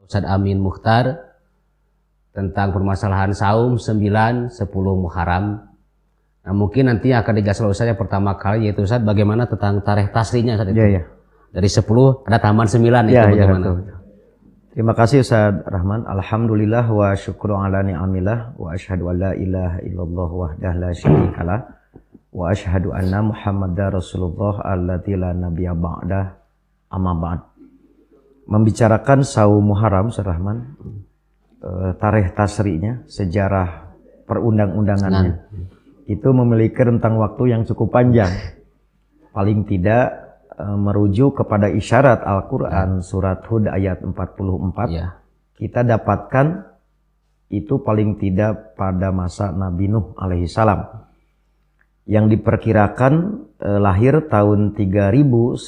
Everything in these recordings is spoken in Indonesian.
Ustadz Amin Mukhtar tentang permasalahan saum 9, 10 Muharram. Nah, mungkin nanti akan dijelaskan Ustadz yang pertama kali, yaitu Ustadz bagaimana tentang tarikh tasrinya saat itu. Iya. Dari 10 ada tambahan 9 itu bagaimana? Betul. Terima kasih Ustaz Rahman. Alhamdulillah wa syukru ala ni'amillah wa asyhadu an la ilaha illallah wahdahu la syarikalah wa asyhadu anna Muhammadar Rasulullah allati la nabiyya ba'dah amma ba'd. Membicarakan saum Muharram Ustaz Rahman, tarikh tasrinya, sejarah perundang-undangannya, itu memiliki rentang waktu yang cukup panjang. Paling tidak merujuk kepada isyarat Al-Quran surat Hud ayat 44, kita dapatkan itu paling tidak pada masa Nabi Nuh alaihi salam, yang diperkirakan lahir tahun 3099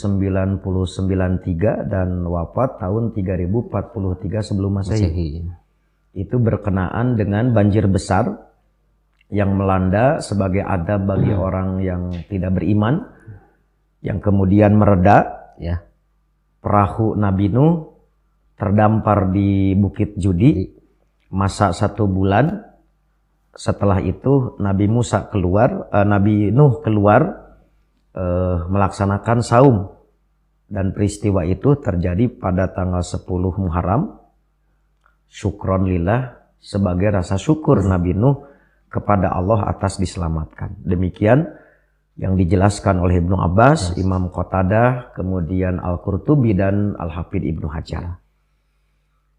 dan wafat tahun 3043 sebelum Masehi. Itu berkenaan dengan banjir besar yang melanda sebagai adab bagi orang yang tidak beriman, yang kemudian mereda. Perahu Nabi Nuh terdampar di Bukit Judi masa 1 bulan. Setelah itu Nabi Nuh keluar melaksanakan saum, dan peristiwa itu terjadi pada tanggal 10 Muharram, syukron lillah, sebagai rasa syukur Nabi Nuh kepada Allah atas diselamatkan. Demikian yang dijelaskan oleh Ibnu Abbas, Imam Qatadah, kemudian Al-Qurtubi dan Al-Hafidh Ibnu Hajar.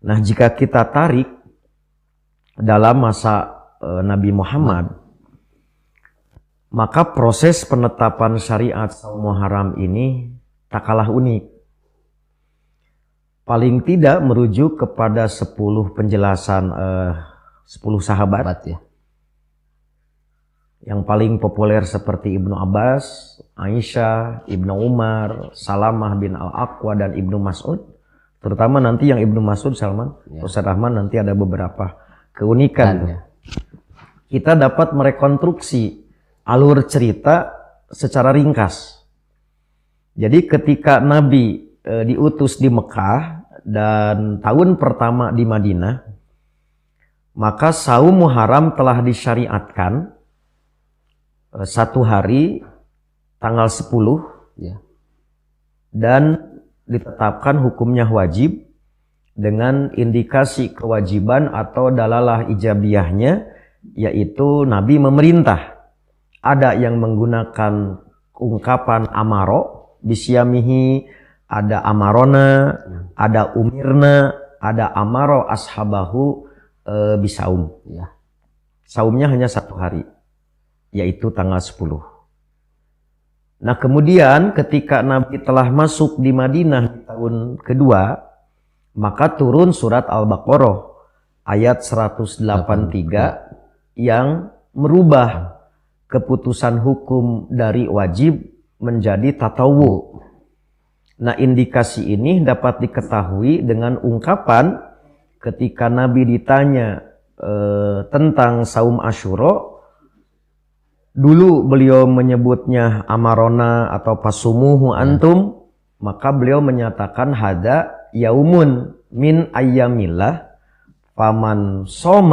Nah, jika kita tarik dalam masa Nabi Muhammad, maka proses penetapan syariat saum Muharram ini tak kalah unik. Paling tidak merujuk kepada 10 penjelasan 10 sahabat. Yang paling populer seperti Ibnu Abbas, Aisyah, Ibnu Umar, Salamah bin Al-Aqwa, dan Ibnu Mas'ud. Terutama nanti yang Ibnu Mas'ud, Salman, Ustaz Rahman, nanti ada beberapa keunikan. Kita dapat merekonstruksi alur cerita secara ringkas. Jadi ketika Nabi diutus di Mekah dan tahun pertama di Madinah, maka saum Muharram telah disyariatkan 1 hari tanggal 10 dan ditetapkan hukumnya wajib dengan indikasi kewajiban atau dalalah ijabiyahnya, yaitu Nabi memerintah. Ada yang menggunakan ungkapan amaro bisyamihi, ada amarona, ada umirna, ada amaro ashabahu bisaum. Saumnya hanya 1 hari, yaitu tanggal 10. Nah, kemudian ketika Nabi telah masuk di Madinah di tahun kedua, maka turun surat Al-Baqarah ayat 183 yang merubah keputusan hukum dari wajib menjadi tatawu. Nah, indikasi ini dapat diketahui dengan ungkapan ketika Nabi ditanya tentang saum Asyura. Dulu beliau menyebutnya amarona atau pasumuhu antum, maka beliau menyatakan hada yaumun min ayyamillah paman sya'a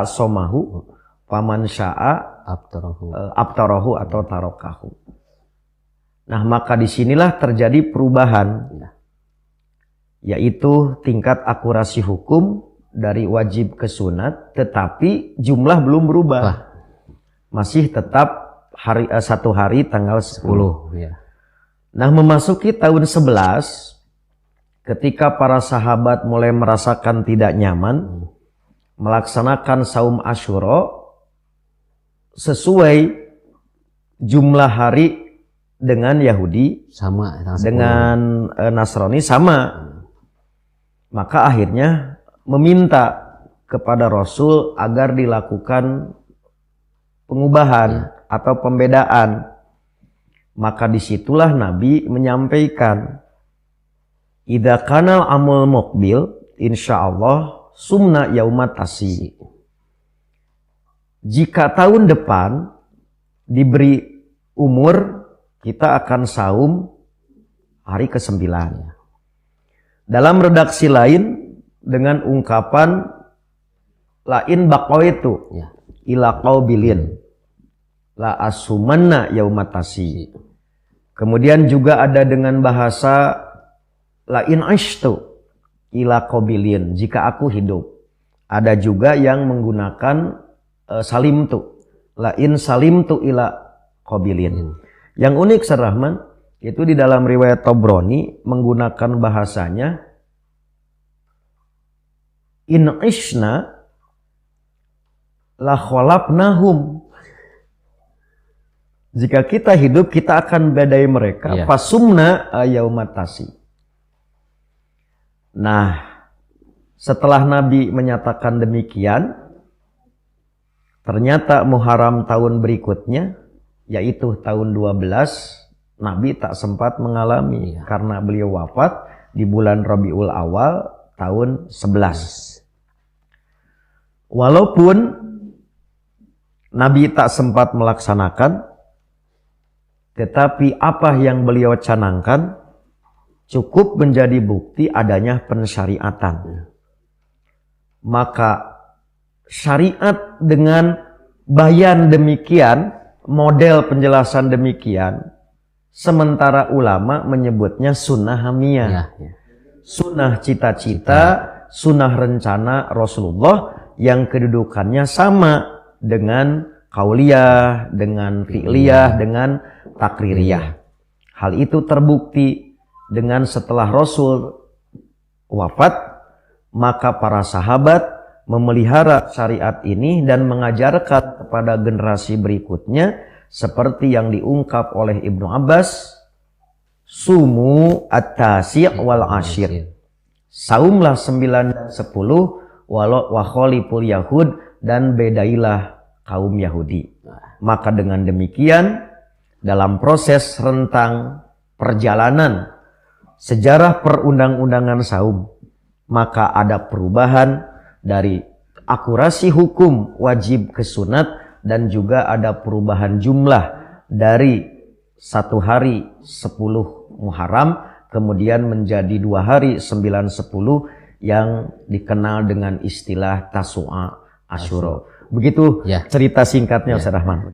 somahu, paman sya'a abtarahu atau tarokahu. Nah, maka disinilah terjadi perubahan, yaitu tingkat akurasi hukum dari wajib ke sunat, tetapi jumlah belum berubah. Masih tetap 1 hari tanggal 10. Nah, memasuki tahun 11, ketika para sahabat mulai merasakan tidak nyaman melaksanakan saum Asyura sesuai jumlah hari dengan Yahudi, dengan Nasrani sama, maka akhirnya meminta kepada Rasul agar dilakukan pengubahan atau pembedaan. Maka disitulah Nabi menyampaikan, idza kana amul muqbil insyaallah sumna yaumat tasi. Jika tahun depan diberi umur, kita akan saum hari ke-9. Dalam redaksi lain dengan ungkapan lain baqaitu Ya. ila qaubilin la asumanna yaumatasi. Kemudian juga ada dengan bahasa lain ashtu ila qaubilin, jika aku hidup. Ada juga yang menggunakan salimtu, lain salimtu ila qaubilin. Yang unik Ustaz Rahman, itu di dalam riwayat Tabrani menggunakan bahasanya in ishna la khalaqnahum. Jika kita hidup, kita akan badai mereka. Iya. Fasumna yaumatasi. Nah, setelah Nabi menyatakan demikian, ternyata Muharram tahun berikutnya, yaitu tahun 12, Nabi tak sempat mengalami. Iya. Karena beliau wafat di bulan Rabiul Awal tahun 11. Walaupun Nabi tak sempat melaksanakan, tetapi apa yang beliau canangkan cukup menjadi bukti adanya pensyariatan. Maka syariat dengan bayan demikian, model penjelasan demikian, sementara ulama menyebutnya sunnah hamiyah. Ya, ya. Sunnah cita-cita, sunnah rencana Rasulullah yang kedudukannya sama dengan kauliyah, dengan fi'liyah, dengan takririyah. Hal itu terbukti dengan setelah Rasul wafat, maka para sahabat memelihara syariat ini dan mengajarkan kepada generasi berikutnya seperti yang diungkap oleh Ibnu Abbas, sumu at-tasi' wal ashir. Saumlah 9 dan 10 walau wa khaliful yahud, dan bedailah kaum Yahudi. Maka dengan demikian dalam proses rentang perjalanan sejarah perundang-undangan saum, maka ada perubahan dari akurasi hukum wajib ke sunat, dan juga ada perubahan jumlah dari 1 hari 10 Muharram kemudian menjadi 2 hari 9, 10 yang dikenal dengan istilah Tasu'a Asyura. Begitu Ya. cerita singkatnya Ya. Ustaz Rahman.